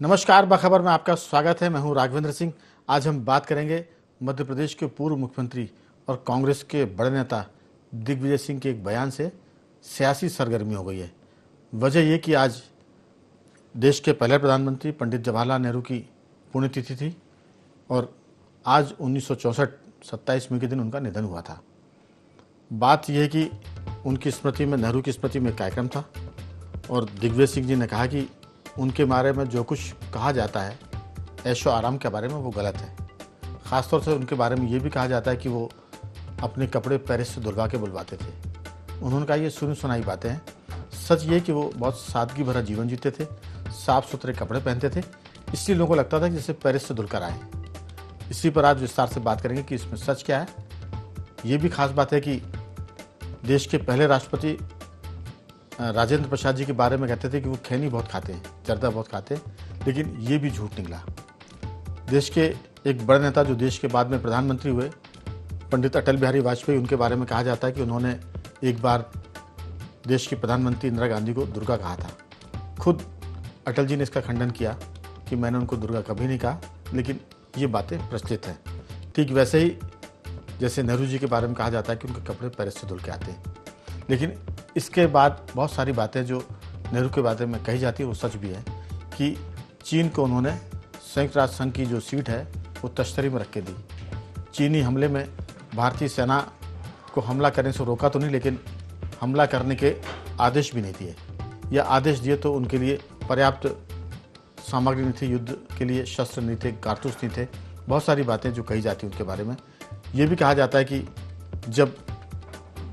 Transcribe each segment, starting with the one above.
नमस्कार, बाखबर में आपका स्वागत है। मैं हूं राघवेंद्र सिंह। आज हम बात करेंगे मध्य प्रदेश के पूर्व मुख्यमंत्री और कांग्रेस के बड़े नेता दिग्विजय सिंह के एक बयान से सियासी सरगर्मी हो गई है। वजह यह कि आज देश के पहले प्रधानमंत्री पंडित जवाहरलाल नेहरू की पुण्यतिथि थी और आज 1964 27 मई के दिन उनका निधन हुआ था। बात यह है कि उनकी स्मृति में, नेहरू की स्मृति में कार्यक्रम था और दिग्विजय सिंह जी ने कहा कि उनके बारे में जो कुछ कहा जाता है ऐशो आराम के बारे में, वो गलत है। ख़ासतौर से उनके बारे में ये भी कहा जाता है कि वो अपने कपड़े पेरिस से धुलवा के बुलवाते थे। उन्होंने कहा ये सुनी सुनाई बातें हैं। सच ये कि वो बहुत सादगी भरा जीवन जीते थे, साफ़ सुथरे कपड़े पहनते थे, इसलिए लोगों को लगता था कि जैसे पेरिस से धुलकर आए। इसी पर आज विस्तार से बात करेंगे कि इसमें सच क्या है। ये भी खास बात है कि देश के पहले राष्ट्रपति राजेंद्र प्रसाद जी के बारे में कहते थे कि वो खैनी बहुत खाते हैं, जर्दा बहुत खाते हैं, लेकिन ये भी झूठ निकला। देश के एक बड़े नेता जो देश के बाद में प्रधानमंत्री हुए, पंडित अटल बिहारी वाजपेयी, उनके बारे में कहा जाता है कि उन्होंने एक बार देश की प्रधानमंत्री इंदिरा गांधी को दुर्गा कहा था। खुद अटल जी ने इसका खंडन किया कि मैंने उनको दुर्गा कभी नहीं कहा, लेकिन ये बातें प्रचलित हैं। ठीक वैसे ही जैसे नेहरू जी के बारे में कहा जाता है कि उनके कपड़े पेरिस से धुल के आते हैं। लेकिन इसके बाद बहुत सारी बातें जो नेहरू के बारे में कही जाती है वो सच भी है कि चीन को उन्होंने संयुक्त राष्ट्र संघ की जो सीट है वो तश्तरी में रख के दी। चीनी हमले में भारतीय सेना को हमला करने से रोका तो नहीं, लेकिन हमला करने के आदेश भी नहीं दिए, या आदेश दिए तो उनके लिए पर्याप्त सामग्री नहीं थी, युद्ध के लिए शस्त्र नहीं थे, कारतूस नहीं थे। बहुत सारी बातें जो कही जाती हैं उनके बारे में। ये भी कहा जाता है कि जब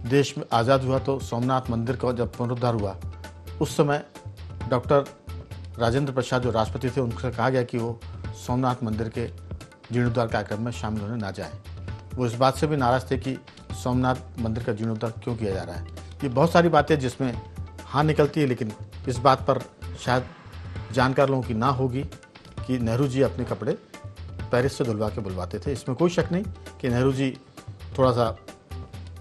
देश में आज़ाद हुआ तो सोमनाथ मंदिर का जब पुनरुद्धार हुआ, उस समय डॉक्टर राजेंद्र प्रसाद जो राष्ट्रपति थे, उनसे कहा गया कि वो सोमनाथ मंदिर के जीर्णोद्धार कार्यक्रम में शामिल होने ना जाएं। वो इस बात से भी नाराज़ थे कि सोमनाथ मंदिर का जीर्णोद्धार क्यों किया जा रहा है। ये बहुत सारी बातें जिसमें हाँ निकलती है, लेकिन इस बात पर शायद जानकार लोगों की ना होगी कि नेहरू जी अपने कपड़े पेरिस से धुलवा के बुलवाते थे। इसमें कोई शक नहीं कि नेहरू जी थोड़ा सा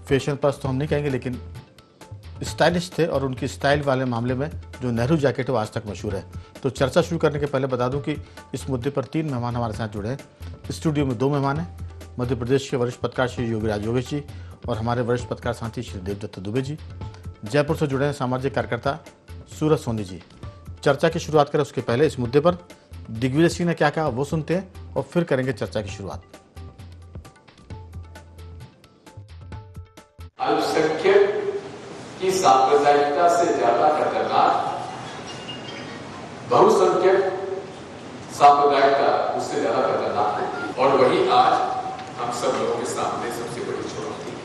फैशन पर्स तो हम नहीं कहेंगे, लेकिन स्टाइलिश थे और उनकी स्टाइल वाले मामले में जो नेहरू जैकेट है वो आज तक मशहूर है। तो चर्चा शुरू करने के पहले बता दूं कि इस मुद्दे पर 3 मेहमान हमारे साथ जुड़े हैं। स्टूडियो में 2 मेहमान हैं, मध्य प्रदेश के वरिष्ठ पत्रकार श्री योगीराज योगेश जी और हमारे वरिष्ठ पत्रकार साथी श्री देवदत्त दुबे जी। जयपुर से जुड़े हैं सामाजिक कार्यकर्ता सूरज सोनी जी। चर्चा की शुरुआत करें उसके पहले इस मुद्दे पर दिग्विजय सिंह ने क्या कहा वो सुनते हैं और फिर करेंगे चर्चा की शुरुआत। अल्पसंख्यक की सांप्रदायिकता से ज्यादा खतरनाक बहुसंख्यक सांप्रदायिकता उससे ज्यादा खतरनाक है। और वही आज हम सब लोगों के सामने सबसे बड़ी चुनौती है।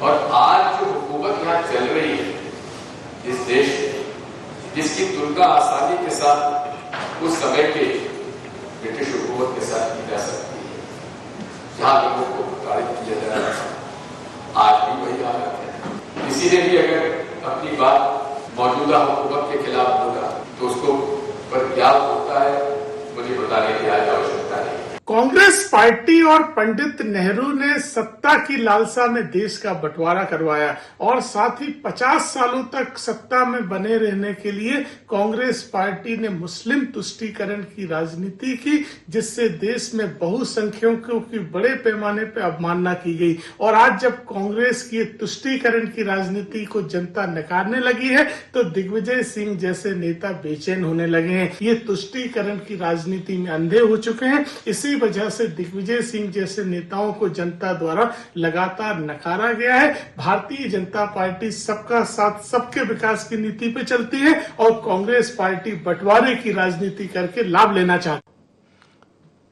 और आज जो हुकूमत यहाँ चल रही है इस देश में, जिसकी तुलना आसानी के साथ उस समय के ब्रिटिश हुकूमत के साथ की जा सकती है, जहां लोगों को प्रताड़ित किया जा रहा है, आज भी वही हालत है। किसी ने भी अगर अपनी बात मौजूदा हुकूमत के खिलाफ बोला तो उसको पर क्या होता है मुझे बताने की आज आवश्यकता नहीं। कांग्रेस पार्टी और पंडित नेहरू ने सत्ता की लालसा में देश का बंटवारा करवाया और साथ ही 50 सालों तक सत्ता में बने रहने के लिए कांग्रेस पार्टी ने मुस्लिम तुष्टीकरण की राजनीति की, जिससे देश में बहुसंख्यकों की बड़े पैमाने पर अवमानना की गई। और आज जब कांग्रेस की तुष्टीकरण की राजनीति को जनता नकारने लगी है तो दिग्विजय सिंह जैसे नेता बेचैन होने लगे हैं। ये तुष्टीकरण की राजनीति में अंधे हो चुके हैं। इसी वजह से दिग्विजय सिंह जैसे नेताओं को जनता द्वारा लगातार नकारा गया है। भारतीय जनता पार्टी सबका साथ सबके विकास की नीति पे चलती है और कांग्रेस पार्टी बंटवारे की राजनीति करके लाभ लेना चाहती है।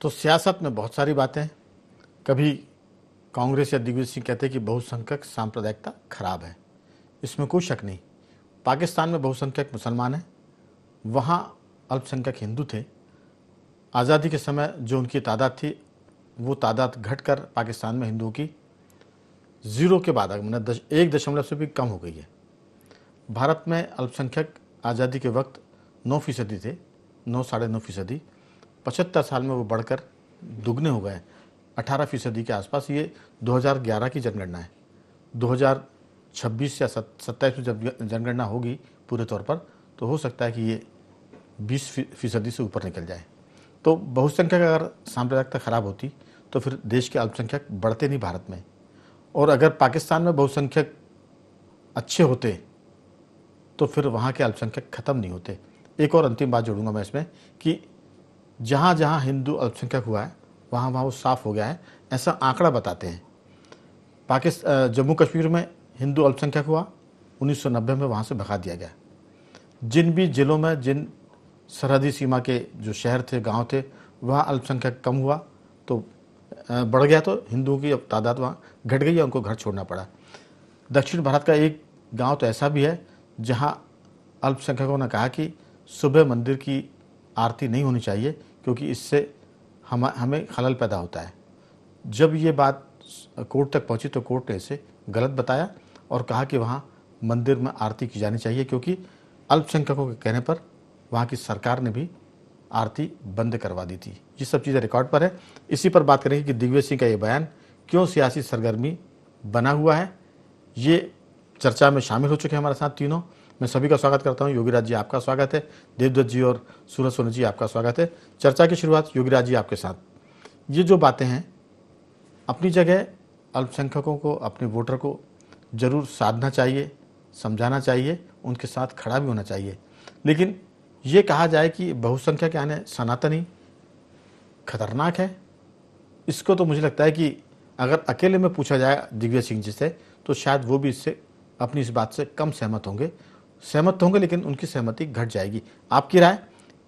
तो सियासत में बहुत सारी बातें हैं। कभी कांग्रेस या दिग्विजय सिंह कहते हैं कि बहुसंख्यक सांप्रदायिकता खराब है, इसमें कोई शक नहीं। पाकिस्तान में बहुसंख्यक मुसलमान हैं, वहाँ अल्पसंख्यक हिंदू थे। आज़ादी के समय जो उनकी तादाद थी वो तादाद घटकर पाकिस्तान में हिंदुओं की 0 के बाद 1 से भी कम हो गई है। भारत में अल्पसंख्यक आज़ादी के वक्त 9% थे, 9 साढ़े 9%। 75 साल में वो बढ़कर दुगने हो गए, 18% के आसपास। ये 2011 की जनगणना है। 2026 या 27 में जब जनगणना होगी पूरे तौर पर तो हो सकता है कि ये 20% से ऊपर निकल जाए। तो बहुसंख्यक अगर सांप्रदायिकता खराब होती तो फिर देश के अल्पसंख्यक बढ़ते नहीं भारत में, और अगर पाकिस्तान में बहुसंख्यक अच्छे होते तो फिर वहाँ के अल्पसंख्यक खत्म नहीं होते। एक और अंतिम बात जोड़ूंगा मैं इसमें कि जहाँ जहाँ हिंदू अल्पसंख्यक हुआ है वहाँ वहाँ वो साफ हो गया है, ऐसा आंकड़ा बताते हैं। जम्मू कश्मीर में हिंदू अल्पसंख्यक हुआ, 1990 में वहाँ से भगा दिया गया। जिन भी जिलों में, जिन सरहदी सीमा के जो शहर थे, गांव थे, वहाँ अल्पसंख्यक कम हुआ तो बढ़ गया, तो हिंदुओं की अब तादाद वहाँ घट गई है, उनको घर छोड़ना पड़ा। दक्षिण भारत का एक गांव तो ऐसा भी है जहाँ अल्पसंख्यकों ने कहा कि सुबह मंदिर की आरती नहीं होनी चाहिए क्योंकि इससे हमें खलल पैदा होता है। जब ये बात कोर्ट तक पहुंची तो कोर्ट ने इसे गलत बताया और कहा कि वहाँ मंदिर में आरती की जानी चाहिए, क्योंकि अल्पसंख्यकों के कहने पर वहाँ की सरकार ने भी आरती बंद करवा दी थी। ये सब चीज़ें रिकॉर्ड पर है। इसी पर बात करेंगे कि दिग्विजय सिंह का ये बयान क्यों सियासी सरगर्मी बना हुआ है। ये चर्चा में शामिल हो चुके हैं हमारे साथ तीनों। मैं सभी का स्वागत करता हूं। योगीराज जी आपका स्वागत है, देवदत्त जी और सूरज सोनी जी आपका स्वागत है। चर्चा की शुरुआत योगीराज जी आपके साथ। ये जो बातें हैं अपनी जगह, अल्पसंख्यकों को, अपने वोटर को जरूर साधना चाहिए, समझाना चाहिए, उनके साथ खड़ा भी होना चाहिए, लेकिन ये कहा जाए कि बहुसंख्यक यानी सनातनी खतरनाक है, इसको तो मुझे लगता है कि अगर अकेले में पूछा जाए दिग्विजय सिंह जी से तो शायद वो भी इससे अपनी इस बात से कम सहमत होंगे, लेकिन उनकी सहमति घट जाएगी। आपकी राय,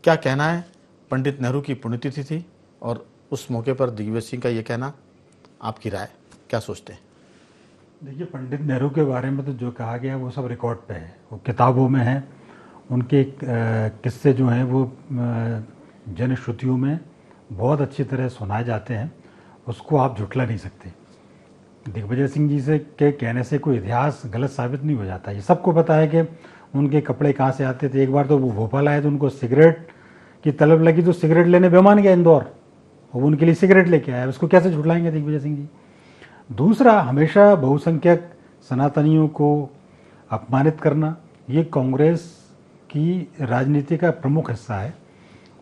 क्या कहना है? पंडित नेहरू की पुण्यतिथि थी और उस मौके पर दिग्विजय सिंह का ये कहना, आपकी राय, क्या सोचते हैं? देखिए, पंडित नेहरू के बारे में तो जो कहा गया वो सब रिकॉर्ड पे है, वो किताबों में है। उनके किस्से जो हैं वो जनश्रुतियों में बहुत अच्छी तरह सुनाए जाते हैं, उसको आप झुठला नहीं सकते। दिग्विजय सिंह जी से के कहने से कोई इतिहास गलत साबित नहीं हो जाता। ये सबको पता है कि उनके कपड़े कहाँ से आते थे। एक बार तो वो भोपाल आए तो उनको सिगरेट की तलब लगी तो सिगरेट लेने बेमान गया इंदौर, और उनके लिए सिगरेट लेके आया। उसको कैसे झुठलाएंगे दिग्विजय सिंह जी? दूसरा, हमेशा बहुसंख्यक सनातनियों को अपमानित करना ये कांग्रेस की राजनीति का प्रमुख हिस्सा है,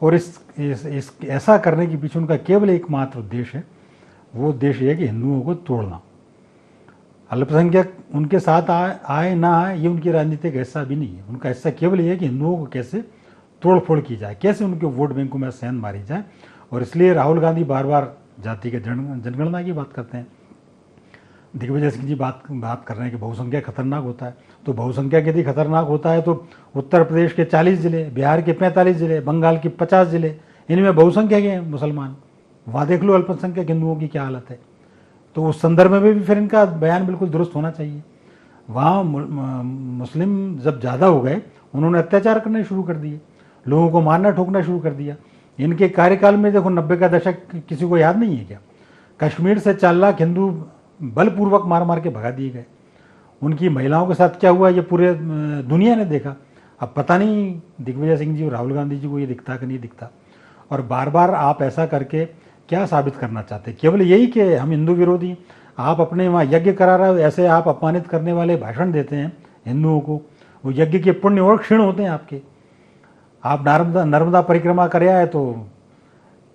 और इस ऐसा करने के पीछे उनका केवल एकमात्र उद्देश्य है। वो उद्देश्य है कि हिंदुओं को तोड़ना। अल्पसंख्यक उनके साथ आए ना आए ये उनकी राजनीति का हिस्सा भी नहीं है। उनका हिस्सा केवल ये है कि हिंदुओं को कैसे तोड़फोड़ की जाए, कैसे उनके वोट बैंकों में सेंध मारी जाए। और इसलिए राहुल गांधी बार बार जातिगत जनगणना की बात करते हैं। दिग्विजय सिंह जी बात कर रहे हैं कि बहुसंख्यक खतरनाक होता है। तो बहुसंख्यक यदि खतरनाक होता है तो उत्तर प्रदेश के 40 जिले, बिहार के 45 जिले, बंगाल के 50 जिले, इनमें बहुसंख्यक हैं मुसलमान। वहाँ देख लो अल्पसंख्यक हिंदुओं की क्या हालत है। तो उस संदर्भ में भी फिर इनका बयान बिल्कुल दुरुस्त होना चाहिए। वहाँ मुस्लिम जब ज़्यादा हो गए, उन्होंने अत्याचार करने शुरू कर दिए, लोगों को मारना ठोकना शुरू कर दिया। इनके कार्यकाल में देखो 90 का दशक किसी को याद नहीं है क्या? कश्मीर से 4 लाख हिंदू बलपूर्वक मार मार के भगा दिए गए। उनकी महिलाओं के साथ क्या हुआ ये पूरे दुनिया ने देखा। अब पता नहीं दिग्विजय सिंह जी और राहुल गांधी जी को ये दिखता कि नहीं दिखता। और बार बार आप ऐसा करके क्या साबित करना चाहते हैं? केवल यही कि हम हिंदू विरोधी। आप अपने वहाँ यज्ञ करा रहे हो, ऐसे आप अपमानित करने वाले भाषण देते हैं हिंदुओं को, वो यज्ञ के पुण्य और क्षीण होते हैं आपके। आप नर्मदा परिक्रमा कर आए तो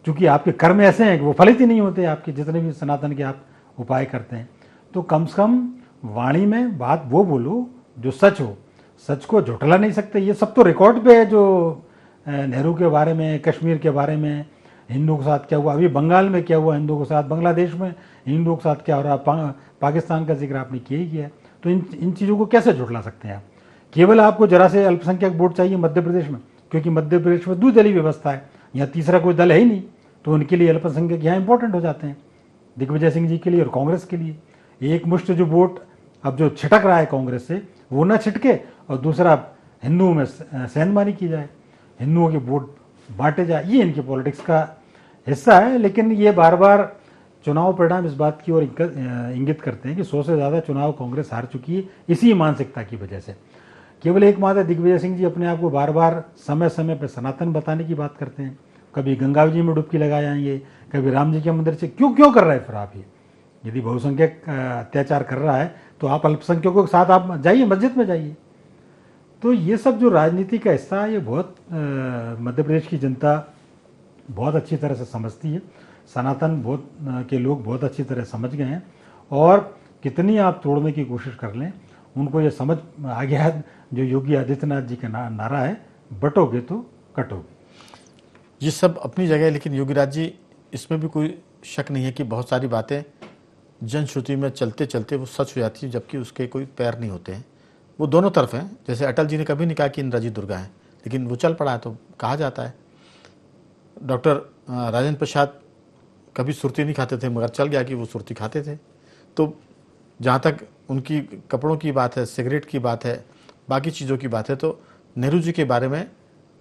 चूंकि आपके कर्म ऐसे हैं कि वो फलित ही नहीं होते, आपके जितने भी सनातन के आप उपाय करते हैं। तो कम से कम वाणी में बात वो बोलो जो सच हो, सच को झुठला नहीं सकते। ये सब तो रिकॉर्ड पे है, जो नेहरू के बारे में, कश्मीर के बारे में, हिंदुओं के साथ क्या हुआ, अभी बंगाल में क्या हुआ हिंदुओं के साथ, बांग्लादेश में हिंदुओं के साथ क्या हो रहा, पाकिस्तान का जिक्र आपने किया ही किया है। तो इन चीज़ों को कैसे झुठला सकते हैं आप? केवल आपको जरा से अल्पसंख्यक वोट चाहिए मध्य प्रदेश में, क्योंकि मध्य प्रदेश में द्विदलीय व्यवस्था है, यहाँ तीसरा कोई दल है ही नहीं, तो उनके लिए अल्पसंख्यक यहाँ इंपॉर्टेंट हो जाते हैं, दिग्विजय सिंह जी के लिए और कांग्रेस के लिए। एक मुश्त जो वोट अब जो छिटक रहा है कांग्रेस से, वो ना छिटके, और दूसरा हिंदुओं में सेंधमारी की जाए, हिंदुओं के वोट बांटे जाए। ये इनकी पॉलिटिक्स का हिस्सा है। लेकिन ये बार बार चुनाव परिणाम इस बात की ओर इंगित करते हैं कि 100 से ज़्यादा चुनाव कांग्रेस हार चुकी है इसी मानसिकता की वजह से। केवल एकमात्र दिग्विजय सिंह जी अपने आप को बार बार समय समय पर सनातन बताने की बात करते हैं। कभी गंगा जी में डुबकी लगा जाएंगे, कभी राम जी के मंदिर से। क्यों कर रहे हैं फिर आप ये? यदि बहुसंख्यक अत्याचार कर रहा है तो आप अल्पसंख्यकों के साथ आप जाइए, मस्जिद में जाइए। तो ये सब जो राजनीति का हिस्सा है, ये बहुत मध्य प्रदेश की जनता बहुत अच्छी तरह से समझती है। सनातन बहुत के लोग बहुत अच्छी तरह समझ गए हैं, और कितनी आप तोड़ने की कोशिश कर लें, उनको ये समझ आ गया है जो योगी आदित्यनाथ जी का नारा है, बटोगे तो कटोगे। ये सब अपनी जगह है, लेकिन योगीराज जी इसमें भी कोई शक नहीं है कि बहुत सारी बातें जनश्रुति में चलते चलते वो सच हो जाती है, जबकि उसके कोई पैर नहीं होते हैं। वो दोनों तरफ हैं। जैसे अटल जी ने कभी नहीं कहा कि इंदिरा जी दुर्गा हैं, लेकिन वो चल पड़ा है तो कहा जाता है। डॉक्टर राजेंद्र प्रसाद कभी सुर्ती नहीं खाते थे, मगर चल गया कि वो सुर्ती खाते थे। तो जहाँ तक उनकी कपड़ों की बात है, सिगरेट की बात है, बाकी चीज़ों की बात है, तो नेहरू जी के बारे में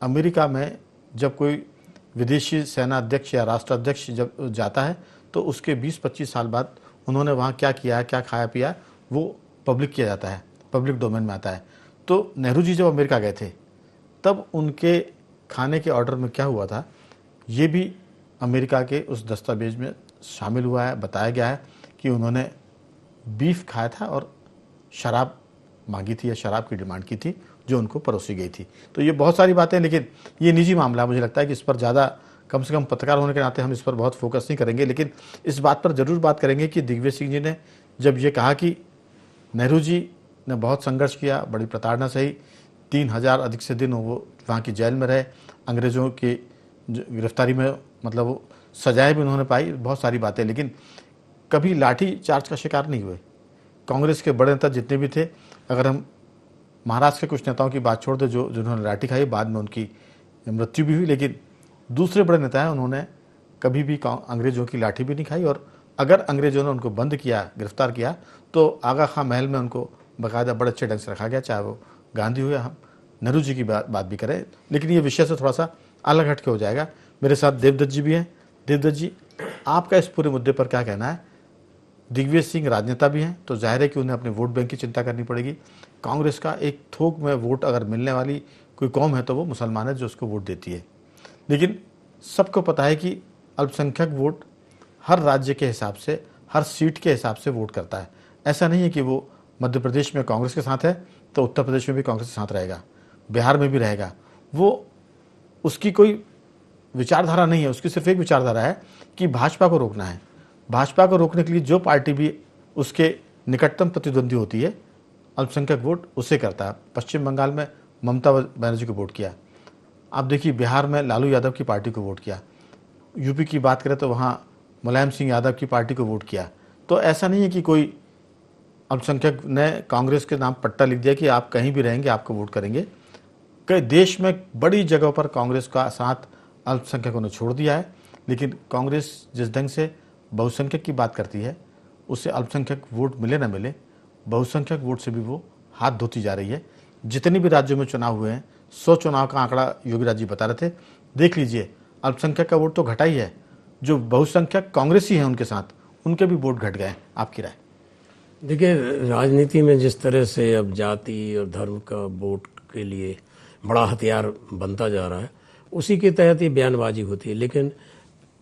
अमेरिका में जब कोई विदेशी सेना अध्यक्ष या राष्ट्राध्यक्ष जब जाता है तो उसके 20-25 साल बाद उन्होंने वहाँ क्या किया है, क्या खाया पिया, वो पब्लिक किया जाता है, पब्लिक डोमेन में आता है। तो नेहरू जी जब अमेरिका गए थे तब उनके खाने के ऑर्डर में क्या हुआ था, ये भी अमेरिका के उस दस्तावेज में शामिल हुआ है। बताया गया है कि उन्होंने बीफ खाया था और शराब मांगी थी या शराब की डिमांड की थी जो उनको परोसी गई थी। तो ये बहुत सारी बातें, लेकिन ये निजी मामला है। मुझे लगता है कि इस पर ज़्यादा, कम से कम पत्रकार होने के नाते हम इस पर बहुत फोकस नहीं करेंगे, लेकिन इस बात पर ज़रूर बात करेंगे कि दिग्विजय सिंह जी ने जब ये कहा कि नेहरू जी ने बहुत संघर्ष किया, बड़ी प्रताड़ना सही, 3000 अधिक से दिन वो वहाँ की जेल में रहे, अंग्रेज़ों की गिरफ्तारी में मतलब वो सजाएं भी उन्होंने पाई, बहुत सारी बातें, लेकिन कभी लाठी चार्ज का शिकार नहीं हुए। कांग्रेस के बड़े नेता जितने भी थे, अगर हम महाराष्ट्र के कुछ नेताओं की बात छोड़ दें जो जिन्होंने लाठी खाई, बाद में उनकी मृत्यु भी हुई, लेकिन दूसरे बड़े नेता हैं उन्होंने कभी भी अंग्रेज़ों की लाठी भी नहीं खाई। और अगर अंग्रेज़ों ने उनको बंद किया, गिरफ्तार किया, तो आगा खां महल में उनको बाकायदा बड़े अच्छे ढंग से रखा गया, चाहे वो गांधी हो या हम नेहरू जी की बात भी करें। लेकिन ये विषय से थोड़ा सा अलग हट के हो जाएगा। मेरे साथ देवदत्त जी भी हैं। देवदत्त जी, आपका इस पूरे मुद्दे पर क्या कहना है? दिग्विजय सिंह राजनेता भी हैं, तो जाहिर है कि उन्हें अपने वोट बैंक की चिंता करनी पड़ेगी। कांग्रेस का एक थोक में वोट अगर मिलने वाली कोई कौम है तो वो मुसलमान है जो उसको वोट देती है। लेकिन सबको पता है कि अल्पसंख्यक वोट हर राज्य के हिसाब से, हर सीट के हिसाब से वोट करता है। ऐसा नहीं है कि वो मध्य प्रदेश में कांग्रेस के साथ है तो उत्तर प्रदेश में भी कांग्रेस के साथ रहेगा, बिहार में भी रहेगा। वो उसकी कोई विचारधारा नहीं है, उसकी सिर्फ एक विचारधारा है कि भाजपा को रोकना है। भाजपा को रोकने के लिए जो पार्टी भी उसके निकटतम प्रतिद्वंदी होती है, अल्पसंख्यक वोट उसे करता है। पश्चिम बंगाल में ममता बनर्जी को वोट किया, आप देखिए बिहार में लालू यादव की पार्टी को वोट किया, यूपी की बात करें तो वहाँ मुलायम सिंह यादव की पार्टी को वोट किया। तो ऐसा नहीं है कि कोई अल्पसंख्यक ने कांग्रेस के नाम पट्टा लिख दिया कि आप कहीं भी रहेंगे आपको वोट करेंगे। कई देश में बड़ी जगहों पर कांग्रेस का साथ अल्पसंख्यकों ने छोड़ दिया है, लेकिन कांग्रेस जिस ढंग से बहुसंख्यक की बात करती है, उससे अल्पसंख्यक वोट मिले ना मिले, बहुसंख्यक वोट से भी वो हाथ धोती जा रही है। जितने भी राज्यों में चुनाव हुए हैं, 100 चुनाव का आंकड़ा योगीराज जी बता रहे थे, देख लीजिए, अल्पसंख्यक का वोट तो घटा ही है, जो बहुसंख्यक कांग्रेसी हैं उनके साथ उनके भी वोट घट गए। आपकी राय? देखिए, राजनीति में जिस तरह से अब जाति और धर्म का वोट के लिए बड़ा हथियार बनता जा रहा है, उसी के तहत ये बयानबाजी होती है। लेकिन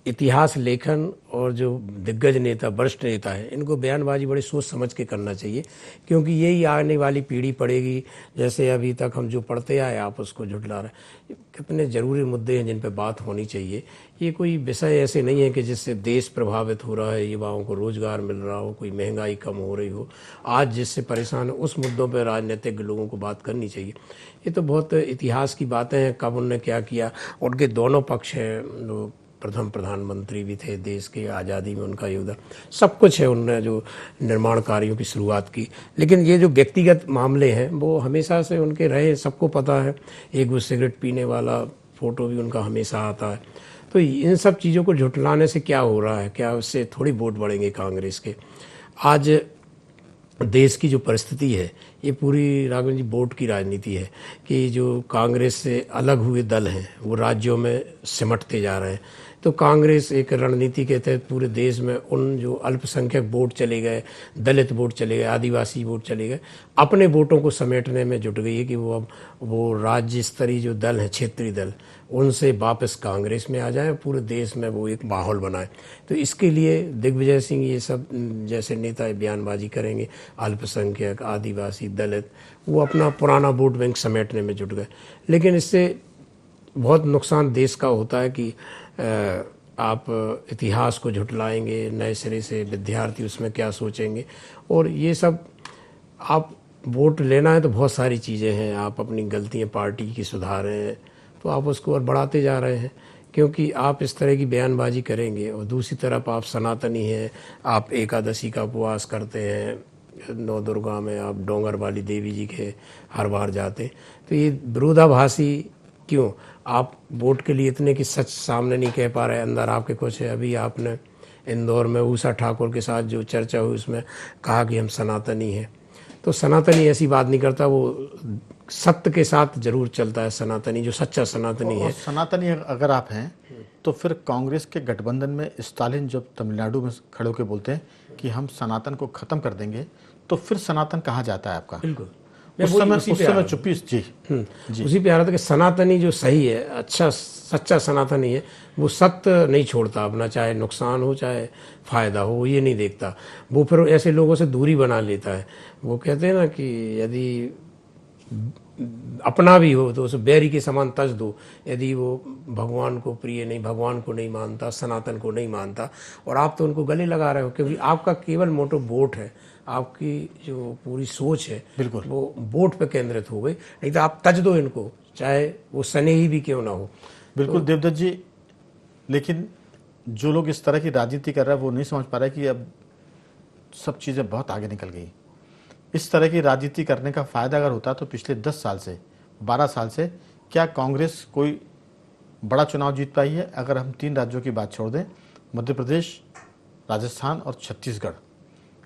इतिहास लेखन और जो दिग्गज नेता, वरिष्ठ नेता है, इनको बयानबाजी बड़ी सोच समझ के करना चाहिए, क्योंकि यही आने वाली पीढ़ी पड़ेगी। जैसे अभी तक हम जो पढ़ते आए, आप उसको झुठला रहे हैं। कितने ज़रूरी मुद्दे हैं जिन पे बात होनी चाहिए। ये कोई विषय ऐसे नहीं है कि जिससे देश प्रभावित हो रहा है, युवाओं को रोजगार मिल रहा हो, कोई महंगाई कम हो रही हो, आज जिससे परेशान है, उस मुद्दों पर राजनीतिक लोगों को बात करनी चाहिए। ये तो बहुत इतिहास की बातें हैं, कब उनने क्या किया। उनके दोनों पक्ष हैं, प्रथम प्रधानमंत्री भी थे देश के, आज़ादी में उनका योगदान सब कुछ है, उन्होंने जो निर्माण कार्यों की शुरुआत की। लेकिन ये जो व्यक्तिगत मामले हैं वो हमेशा से उनके रहे, सबको पता है। एक वो सिगरेट पीने वाला फ़ोटो भी उनका हमेशा आता है। तो इन सब चीज़ों को झुठलाने से क्या हो रहा है? क्या उससे थोड़ी वोट बढ़ेंगे कांग्रेस के? आज देश की जो परिस्थिति है, ये पूरी राघवन जी वोट की राजनीति है कि जो कांग्रेस से अलग हुए दल हैं वो राज्यों में सिमटते जा रहे हैं। तो कांग्रेस एक रणनीति के तहत पूरे देश में उन जो अल्पसंख्यक वोट चले गए, दलित वोट चले गए, आदिवासी वोट चले गए, अपने वोटों को समेटने में जुट गई है कि वो अब वो राज्य स्तरीय जो दल है, क्षेत्रीय दल, उनसे वापस कांग्रेस में आ जाए, पूरे देश में वो एक माहौल बनाए। तो इसके लिए दिग्विजय सिंह ये सब जैसे नेता बयानबाजी करेंगे, अल्पसंख्यक, आदिवासी, दलित, वो अपना पुराना वोट बैंक समेटने में जुट गए। लेकिन इससे बहुत नुकसान देश का होता है कि आप इतिहास को झुठलाएंगे, नए सिरे से विद्यार्थी उसमें क्या सोचेंगे, और ये सब आप वोट लेना है तो बहुत सारी चीज़ें हैं, आप अपनी गलतियां पार्टी की सुधारें तो आप उसको और बढ़ाते जा रहे हैं, क्योंकि आप इस तरह की बयानबाजी करेंगे। और दूसरी तरफ आप सनातनी हैं, आप एकादशी का उपवास करते हैं, नौ दुर्गा में आप डोंगर वाली देवी जी के हर बार जाते, तो ये विरोधाभासी क्यों? आप वोट के लिए इतने की सच सामने नहीं कह पा रहे, अंदर आपके कुछ है। अभी आपने इंदौर में उषा ठाकुर के साथ जो चर्चा हुई उसमें कहा कि हम सनातनी हैं, तो सनातनी ऐसी बात नहीं करता, वो सत्य के साथ जरूर चलता है सनातनी, जो सच्चा सनातनी है। सनातनी अगर आप हैं तो फिर कांग्रेस के गठबंधन में स्टालिन जब तमिलनाडु में खड़े होकर बोलते हैं कि हम सनातन को खत्म कर देंगे, तो फिर सनातन कहा जाता है आपका? बिल्कुल, उस समय चुप्पी। जी उसी पे आ रहा था कि सनातनी जो सही है, अच्छा सच्चा सनातनी है, वो सत्य नहीं छोड़ता अपना, चाहे नुकसान हो चाहे फायदा हो, ये नहीं देखता। वो फिर ऐसे लोगों से दूरी बना लेता है। वो कहते हैं ना कि यदि अपना भी हो तो उसे बैरी के समान तज दो। यदि वो भगवान को प्रिय नहीं, भगवान को नहीं मानता, सनातन को नहीं मानता, और आप तो उनको गले लगा रहे हो, क्योंकि आपका केवल मोटो वोट है, आपकी जो पूरी सोच है बिल्कुल वो वोट पे केंद्रित हो गई। नहीं तो आप तज दो इनको, चाहे वो स्नेही भी क्यों ना हो। बिल्कुल देवदत्त जी, लेकिन जो लोग इस तरह की राजनीति कर रहे हैं वो नहीं समझ पा रहे कि अब सब चीज़ें बहुत आगे निकल गई। इस तरह की राजनीति करने का फ़ायदा अगर होता तो पिछले 10 साल से 12 साल से क्या कांग्रेस कोई बड़ा चुनाव जीत पाई है? अगर हम 3 राज्यों की बात छोड़ दें, मध्य प्रदेश, राजस्थान और छत्तीसगढ़,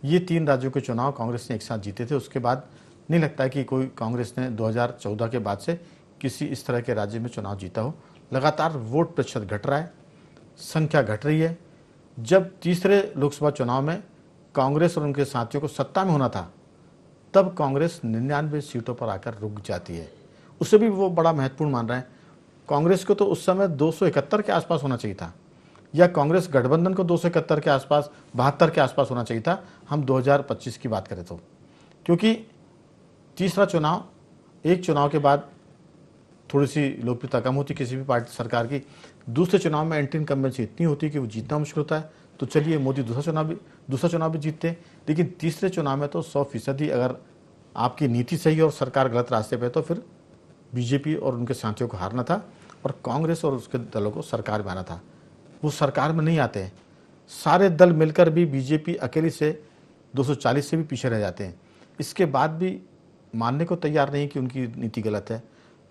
ये 3 राज्यों के चुनाव कांग्रेस ने एक साथ जीते थे। उसके बाद नहीं लगता है कि कोई कांग्रेस ने 2014 के बाद से किसी इस तरह के राज्य में चुनाव जीता हो। लगातार वोट प्रतिशत घट रहा है, संख्या घट रही है। जब तीसरे लोकसभा चुनाव में कांग्रेस और उनके साथियों को सत्ता में होना था, तब कांग्रेस 99 सीटों पर आकर रुक जाती है। उसे भी वो बड़ा महत्वपूर्ण मान रहे हैं। कांग्रेस को तो उस समय 271 के आसपास होना चाहिए था, या कांग्रेस गठबंधन को 271 के आसपास, 72 के आसपास होना चाहिए था, हम 2025 की बात करें तो। क्योंकि तीसरा चुनाव, एक चुनाव के बाद थोड़ी सी लोकप्रियता कम होती किसी भी पार्टी सरकार की, दूसरे चुनाव में एंटी इनकम्बेंसी इतनी होती कि वो जीतना मुश्किल होता है। तो चलिए मोदी दूसरा चुनाव भी जीतते, लेकिन तीसरे चुनाव में तो 100% अगर आपकी नीति सही और सरकार गलत रास्ते पे, तो फिर बीजेपी और उनके साथियों को हारना था और कांग्रेस और उसके दलों को सरकार में आना था। वो सरकार में नहीं आते हैं, सारे दल मिलकर भी बीजेपी अकेली से 240 से भी पीछे रह जाते हैं। इसके बाद भी मानने को तैयार नहीं कि उनकी नीति गलत है।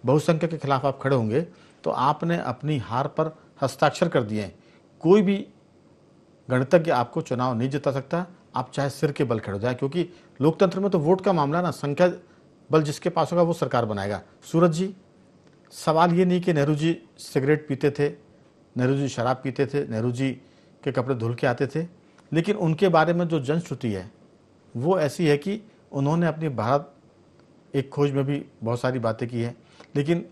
बहुसंख्यक के खिलाफ आप खड़े होंगे तो आपने अपनी हार पर हस्ताक्षर कर दिए हैं। कोई भी गणितज्ञ आपको चुनाव नहीं जिता सकता, आप चाहे सिर के बल खड़े हो जाए, क्योंकि लोकतंत्र में तो वोट का मामला ना, संख्या बल जिसके पास होगा वो सरकार बनाएगा। सूरज जी, सवाल ये नहीं कि नेहरू जी सिगरेट पीते थे, नेहरू जी शराब पीते थे, नेहरू जी के कपड़े धुल के आते थे, लेकिन उनके बारे में जो जनश्रुति है वो ऐसी है कि उन्होंने अपनी भारत एक खोज में भी बहुत सारी बातें की है, लेकिन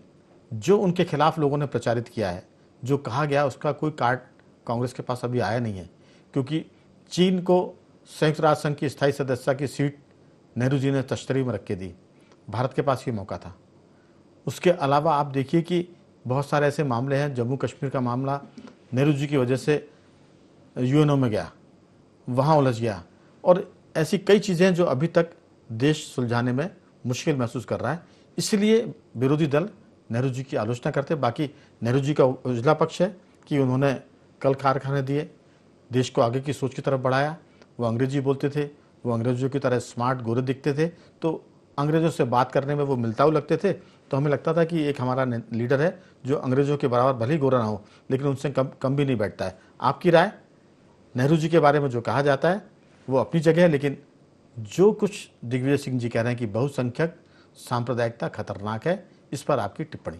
जो उनके खिलाफ लोगों ने प्रचारित किया है, जो कहा गया, उसका कोई कार्ड कांग्रेस के पास अभी आया नहीं है। क्योंकि चीन को संयुक्त राष्ट्र संघ की स्थायी सदस्यता की सीट नेहरू जी ने तश्तरी में रख के दी, भारत के पास ये मौका था। उसके अलावा आप देखिए कि बहुत सारे ऐसे मामले हैं, जम्मू कश्मीर का मामला नेहरू जी की वजह से यूएनओ में गया, वहाँ उलझ गया, और ऐसी कई चीज़ें हैं जो अभी तक देश सुलझाने में मुश्किल महसूस कर रहा है। इसलिए विरोधी दल नेहरू जी की आलोचना करते हैं। बाकी नेहरू जी का उजला पक्ष है कि उन्होंने कल कारखाने दिए, देश को आगे की सोच की तरफ बढ़ाया। वो अंग्रेजी बोलते थे, वो अंग्रेजों की तरह स्मार्ट गोरे दिखते थे, तो अंग्रेजों से बात करने में वो मिलताऊ लगते थे। तो हमें लगता था कि एक हमारा लीडर है जो अंग्रेजों के बराबर भले ही गोरा ना हो, लेकिन उनसे कम भी नहीं बैठता है। आपकी राय? नेहरू जी के बारे में जो कहा जाता है वो अपनी जगह है, लेकिन जो कुछ दिग्विजय सिंह जी कह रहे हैं कि बहुसंख्यक सांप्रदायिकता खतरनाक है, इस पर आपकी टिप्पणी?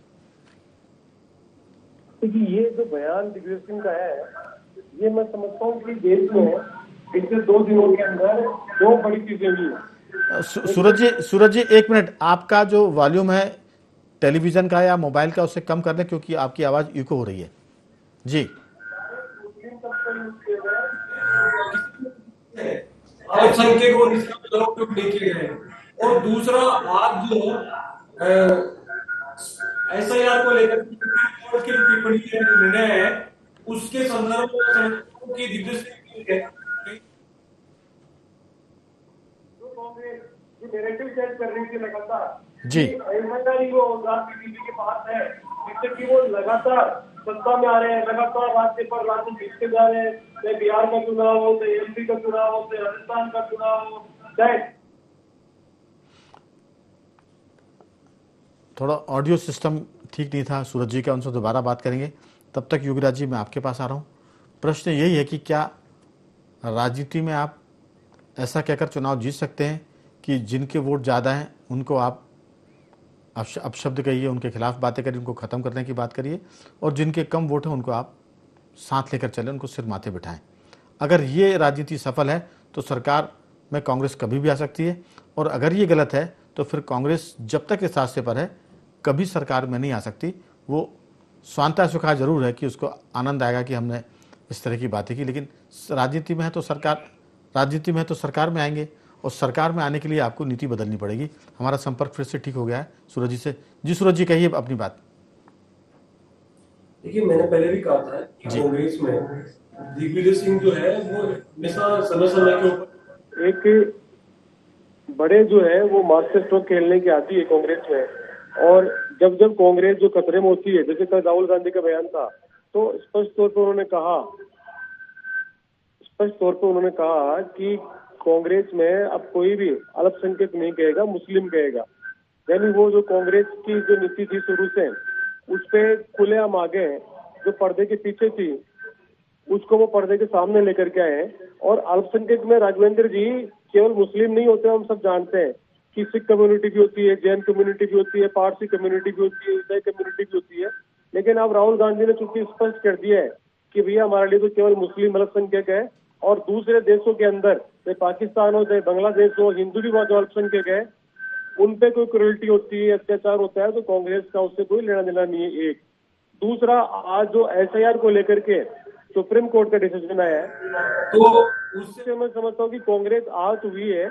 देखिए, ये जो बयान दिग्विजय सिंह का है, ये मैं समझता हूँ कि देश में पिछले 2 दिनों के अंदर 2 बड़ी चीजें हुई हैं। सूरज जी 1 मिनट, आपका जो वॉल्यूम है टेलीविजन का या मोबाइल का, उसे कम कर दें, क्योंकि आपकी आवाज इको हो रही है जी। अल्पसंख्यक और इसका देखे गए, और दूसरा आज जो SIR को लेकर कोर्ट की टिप्पणी निर्णय है उसके संदर्भ में समझता हूं कि दिग्विजय सिंह जो कांग्रेस जो नैरेटिव सेट कर रही थी लगातार जी। ऐसा नहीं वो बीजेपी के पास है जिससे कि वो लगातार सत्ता में आ रहे हैं, लगातार राज्य पर राज्य जीतते जा रहे हैं, चाहे बिहार का चुनाव हो, चाहे एमपी का चुनाव हो, चाहे राजस्थान का चुनाव हो, चाहे थोड़ा ऑडियो सिस्टम ठीक नहीं था सूरज जी का, उनसे दोबारा बात करेंगे। तब तक योगीराज जी मैं आपके पास आ रहा हूँ। प्रश्न यही है कि क्या राजनीति में आप ऐसा कहकर चुनाव जीत सकते हैं कि जिनके वोट ज़्यादा हैं उनको आप अपशब्द कहिए, उनके खिलाफ बातें करिए, उनको ख़त्म करने की बात करिए, और जिनके कम वोट हैं उनको आप साथ लेकर चलें, उनको सिर माथे बिठाएं। अगर ये राजनीति सफल है तो सरकार में कांग्रेस कभी भी आ सकती है, और अगर ये गलत है तो फिर कांग्रेस जब तक इस रास्ते पर है कभी सरकार में नहीं आ सकती। वो स्वांतः सुखा जरूर है कि उसको आनंद आएगा कि हमने इस तरह की बातें की, लेकिन राजनीति में है तो सरकार में आएंगे, और सरकार में आने के लिए आपको नीति बदलनी पड़ेगी। हमारा संपर्क फिर से ठीक हो गया है सूरज जी से। जी सूरज जी, कहिए अपनी बात। देखिए, मैंने पहले भी कहा था कि कांग्रेस में दिग्विजय सिंह जो है वो हमेशा समय समय के ऊपर एक बड़े जो है वो मास्टर स्ट्रोक खेलने की आती है कांग्रेस में, और जब जब कांग्रेस जो खतरे में होती है, जैसे कल राहुल गांधी का बयान था, तो स्पष्ट तौर पर उन्होंने कहा कि कांग्रेस में अब कोई भी अल्पसंख्यक नहीं कहेगा, मुस्लिम कहेगा। यानी वो जो कांग्रेस की जो नीति थी शुरू से, उस पे खुलेआम आगे जो पर्दे के पीछे थी उसको वो पर्दे के सामने लेकर के आए हैं। और अल्पसंख्यक में राघवेंद्र जी केवल मुस्लिम नहीं होते, हम सब जानते हैं कि सिख कम्युनिटी भी होती है, जैन कम्युनिटी भी होती है, पारसी कम्युनिटी भी होती है, ईसाई कम्युनिटी भी होती है। लेकिन अब राहुल गांधी ने चूंकि स्पष्ट कर दिया है कि भैया हमारे लिए तो केवल मुस्लिम अल्पसंख्यक है, और दूसरे देशों के अंदर चाहे पाकिस्तान हो, चाहे बांग्लादेश हो, हिंदू भी जो अल्पसंख्यक है उन पे कोई क्रूरल्टी होती है, अत्याचार होता है, तो कांग्रेस का उससे कोई लेना देना नहीं है। एक दूसरा, आज जो SIR को लेकर के सुप्रीम कोर्ट का डिसीजन आया है, तो उससे मैं समझता हूँ कि कांग्रेस आहत हुई है,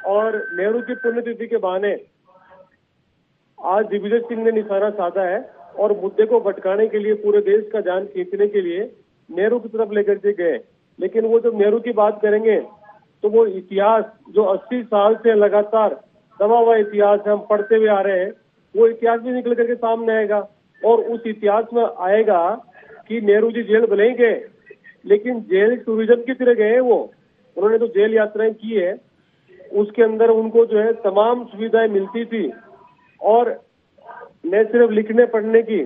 और नेहरू की पुण्यतिथि के बहाने आज दिग्विजय सिंह ने निशाना साधा है, और मुद्दे को भटकाने के लिए, पूरे देश का ध्यान खींचने के लिए नेहरू की तरफ लेकर के गए। लेकिन वो जब नेहरू की बात करेंगे तो वो इतिहास जो 80 साल से लगातार दबा हुआ इतिहास हम पढ़ते हुए आ रहे हैं, वो इतिहास भी निकल करके सामने आएगा। और उस इतिहास में आएगा कि नेहरू जी जेल भले ही गए, लेकिन जेल टूरिज्म की तरह गए। वो उन्होंने तो जेल यात्राएं की है, उसके अंदर उनको जो है तमाम सुविधाएं मिलती थी, और न सिर्फ लिखने पढ़ने की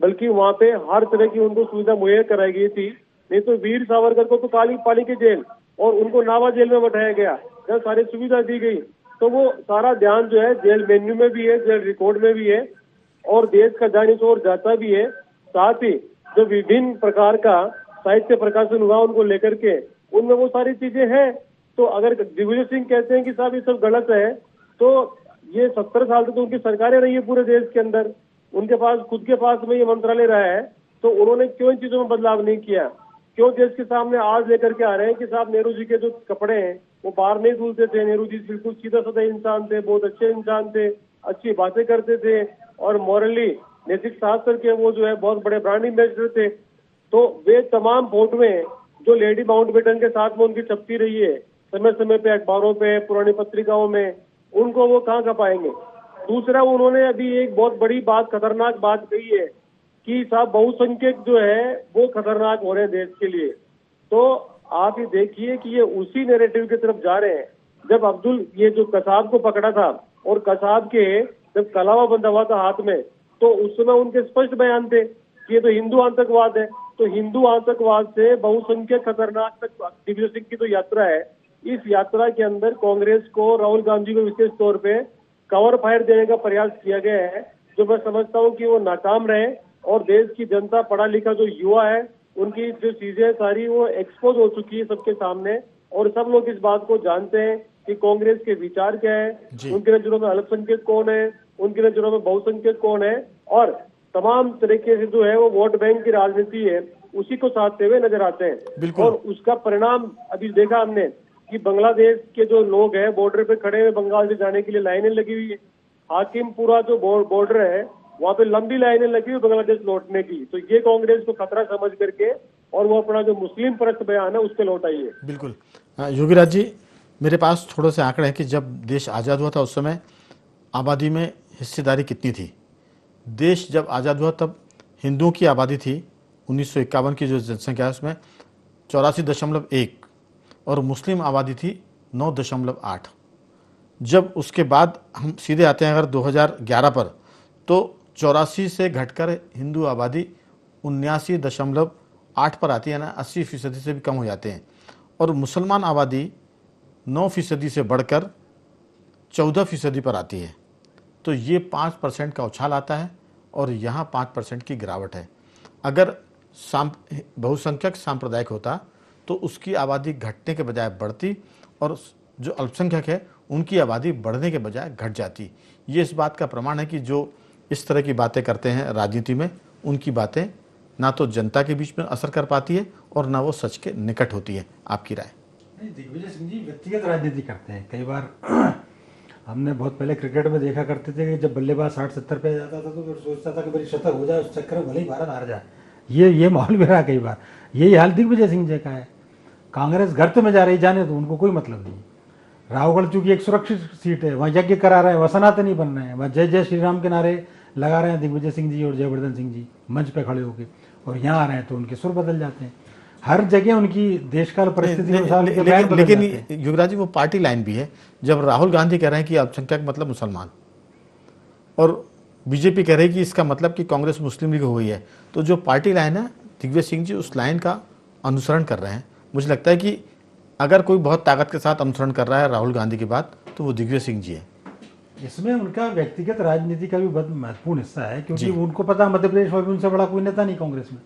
बल्कि वहाँ पे हर तरह की उनको सुविधा मुहैया कराई गई थी। नहीं तो वीर सावरकर को तो काली पाली की जेल और उनको नावा जेल में बैठाया गया, जहाँ सारी सुविधा दी गई। तो वो सारा ध्यान जो है जेल मेन्यू में भी है, जेल रिकॉर्ड में भी है, और देश का ध्यान इस ओर जाता भी है। साथ ही जो विभिन्न प्रकार का साहित्य प्रकाशन हुआ उनको लेकर के, उनमें वो सारी चीजें हैं। तो अगर दिग्विजय सिंह कहते हैं कि साहब ये सब गलत है, तो ये 70 साल तक तो उनकी सरकारें रही है पूरे देश के अंदर, उनके पास खुद के पास में ये मंत्रालय रहा है, तो उन्होंने क्यों इन चीजों में बदलाव नहीं किया? क्यों देश के सामने आज लेकर के आ रहे हैं कि साहब नेहरू जी के जो कपड़े हैं वो बाहर नहीं धुलते थे, नेहरू जी बिल्कुल सीधा साधा इंसान थे, बहुत अच्छे इंसान थे, अच्छी बातें करते थे, और मॉरली नैतिक शास्त्र के वो जो है बहुत बड़े ब्रांड एम्बेसडर थे। तो वे तमाम फोटोएं जो लेडी माउंटबेटन के साथ में उनकी छपती रही है समय समय पे अखबारों पे, पुरानी पत्रिकाओं में, उनको वो कहाँ का पाएंगे? दूसरा, उन्होंने अभी एक बहुत बड़ी बात, खतरनाक बात कही है कि साहब बहुसंख्यक जो है वो खतरनाक हो रहे हैं देश के लिए। तो आप ये देखिए कि ये उसी नैरेटिव की तरफ जा रहे हैं। जब अब्दुल ये जो कसाब को पकड़ा था और कसाब के जब कलावा बंधा हुआ था हाथ में, तो उस समय उनके स्पष्ट बयान थे कि ये तो हिंदू आतंकवाद है। तो हिंदू आतंकवाद से बहुसंख्यक खतरनाक तक दिग्विजय सिंह की तो यात्रा है। इस यात्रा के अंदर कांग्रेस को, राहुल गांधी को विशेष तौर पे कवर फायर देने का प्रयास किया गया है, जो मैं समझता हूँ कि वो नाकाम रहे, और देश की जनता, पढ़ा लिखा जो युवा है, उनकी जो चीजें सारी वो एक्सपोज हो चुकी है सबके सामने, और सब लोग इस बात को जानते हैं कि कांग्रेस के विचार क्या है, उनके नजरों में अल्पसंख्यक कौन है, उनके नजरों में बहुसंख्यक कौन है, और तमाम तरीके से जो है वो वोट बैंक की राजनीति है उसी को साधते हुए नजर आते हैं। और उसका परिणाम अभी देखा हमने कि बांग्लादेश के जो लोग हैं बॉर्डर पे खड़े हुए, बंगाल से जाने के लिए लाइनें लगी हुई है। हाकिमपुरा जो बॉर्डर है वहां पे लंबी लाइनें लगी हुई बांग्लादेश लौटने की। तो ये कांग्रेस को खतरा समझ करके और वो अपना जो मुस्लिम परस्त बयान है उस पर लौट आई है। बिल्कुल। योगीराज जी, मेरे पास थोड़े से आंकड़े हैं कि जब देश आज़ाद हुआ था उस समय आबादी में हिस्सेदारी कितनी थी। देश जब आज़ाद हुआ तब हिंदुओं की आबादी थी 1951 की जो जनसंख्या है उसमें 84.1 और मुस्लिम आबादी थी 9.8। जब उसके बाद हम सीधे आते हैं अगर 2011 पर, तो 84 से घटकर हिंदू आबादी 79.8 पर आती है ना, 80% से भी कम हो जाते हैं। और मुसलमान आबादी 9% से बढ़कर 14% पर आती है। तो ये 5% का उछाल आता है और यहाँ 5% की गिरावट है। अगर बहुसंख्यक सांप्रदायिक होता तो उसकी आबादी घटने के बजाय बढ़ती और जो अल्पसंख्यक है उनकी आबादी बढ़ने के बजाय घट जाती। ये इस बात का प्रमाण है कि जो इस तरह की बातें करते हैं राजनीति में, उनकी बातें ना तो जनता के बीच में असर कर पाती है और ना वो सच के निकट होती है। आपकी राय? दिग्विजय सिंह जी व्यक्तिगत राजनीति करते हैं। कई बार हमने बहुत पहले क्रिकेट में देखा करते थे कि जब बल्लेबाज 60-70 पे जाता था तो फिर सोचता था कि मेरी शतक हो जाए, उस चक्कर में भले ही भारत हार जाए। ये माहौल भी रहा कई बार। यही हाल दिग्विजय सिंह जी का है। कांग्रेस गर्त में जा रही, जाने तो उनको कोई मतलब नहीं। रावगढ़ चूंकि एक सुरक्षित सीट है, वहाँ यज्ञ करा रहे हैं, वहाँ सनातनी बन रहे हैं, वहाँ जय जय श्री राम के नारे लगा रहे हैं दिग्विजय सिंह जी और जयवर्धन सिंह जी मंच पे खड़े होकर, और यहाँ आ रहे हैं तो उनके सुर बदल जाते हैं। हर जगह उनकी देशकाल परिस्थिति लेकिन युवराज जी वो पार्टी लाइन भी है। जब राहुल गांधी कह रहे हैं कि अल्पसंख्यक मतलब मुसलमान और बीजेपी कह रही है कि इसका मतलब कि कांग्रेस मुस्लिम लीग हो गई है, तो जो पार्टी लाइन है दिग्विजय सिंह जी उस लाइन का अनुसरण कर रहे हैं। मुझे लगता है कि अगर कोई बहुत ताकत के साथ अनुसरण कर रहा है राहुल गांधी की बात, तो वो दिग्विजय सिंह जी है। इसमें उनका व्यक्तिगत राजनीति का भी बहुत महत्वपूर्ण हिस्सा है, क्योंकि उनको पता मध्य प्रदेश में भी उनसे बड़ा कोई नेता नहीं कांग्रेस में,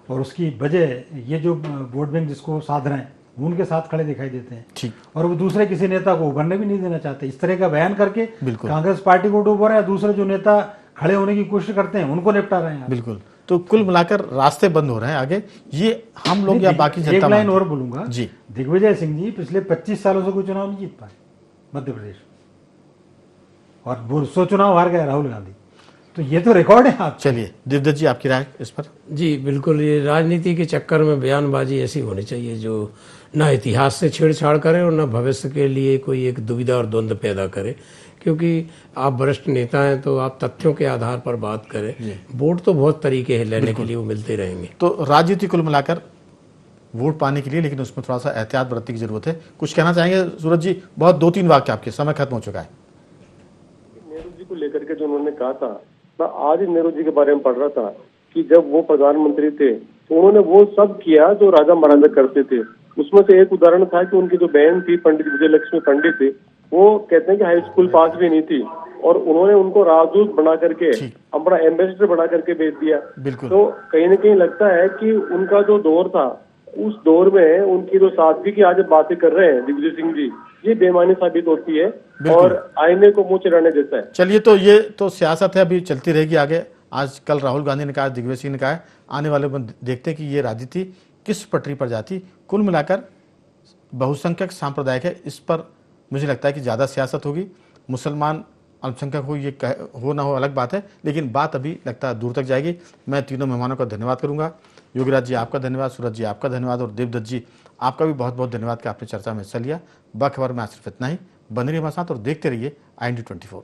और उसकी वजह ये जो वोट बैंक जिसको साध रहे हैं वो उनके साथ खड़े दिखाई देते हैं। ठीक। और वो दूसरे किसी नेता को उभरने भी नहीं देना चाहते। इस तरह का बयान करके कांग्रेस पार्टी को डूब रहे हैं, दूसरे जो नेता खड़े होने की कोशिश करते हैं उनको निपटा रहे हैं। बिल्कुल। तो कुल मिलाकर रास्ते बंद हो रहे हैं आगे। ये हम लोग या बाकी जनता। एक लाइन और बोलूंगा जी, दिग्विजय सिंह जी पिछले 25 सालों से कोई चुनाव नहीं जीत पाए मध्य प्रदेश, और वो 100 चुनाव हार गए राहुल गांधी। तो ये तो रिकॉर्ड है। आप चलिए दिव्यदत्त जी आपकी राय इस पर? जी बिल्कुल, ये राजनीति के चक्कर में बयानबाजी ऐसी होनी चाहिए जो ना इतिहास से छेड़छाड़ करे और ना भविष्य के लिए कोई एक दुविधा और द्वंद्व पैदा करे, क्योंकि आप वरिष्ठ नेता हैं तो आप तथ्यों के आधार पर बात करें। वोट तो बहुत तरीके हैं लेने के लिए, वो मिलते रहेंगे। तो राजनीति कुल मिलाकर वोट पाने के लिए, लेकिन उसमें थोड़ा सा एहतियात बरतने की जरूरत है। कुछ कहना चाहेंगे सूरज जी? बहुत 2-3 वाक्य आपके, समय खत्म हो चुका है। नेहरू जी को लेकर के जो उन्होंने कहा था, मैं आज ही नेहरू जी के बारे में पढ़ रहा था कि जब वो प्रधानमंत्री थे तो उन्होंने वो सब किया जो राजा महाराजा करते थे। उसमें से एक उदाहरण था कि उनकी जो बहन थी पंडित विजयलक्ष्मी पंडित थी, वो कहते हैं कि हाई स्कूल पास भी नहीं थी, और उन्होंने उनको राजदूत बना करके, अपना एम्बेसडर बना करके भेज दिया। तो कहीं ना कहीं लगता है कि उनका जो दौर था, उस दौर में उनकी जो सादगी की आज बातें कर रहे हैं दिग्विजय सिंह जी, ये बेमानी साबित होती है और आईने को मुंह चिढ़ाने जैसा है। चलिए, तो ये तो सियासत है, अभी चलती रहेगी आगे। आज कल राहुल गांधी ने कहा, दिग्विजय सिंह ने कहा, आने वाले में देखते हैं कि ये राजनीति किस पटरी पर जाती। कुल मिलाकर बहुसंख्यक सांप्रदायिक है, इस पर मुझे लगता है कि ज़्यादा सियासत होगी। मुसलमान अल्पसंख्यक हो, ये हो ना हो अलग बात है, लेकिन बात अभी लगता है दूर तक जाएगी। मैं तीनों मेहमानों का धन्यवाद करूंगा। योगीराज जी आपका धन्यवाद, सूरज जी आपका धन्यवाद, और देवदत्त जी आपका भी बहुत बहुत धन्यवाद कि आपने चर्चा में हिस्सा लिया। बाखबर में आज सिर्फ इतना ही। बने रहिए हमारे साथ और देखते रहिए IND24।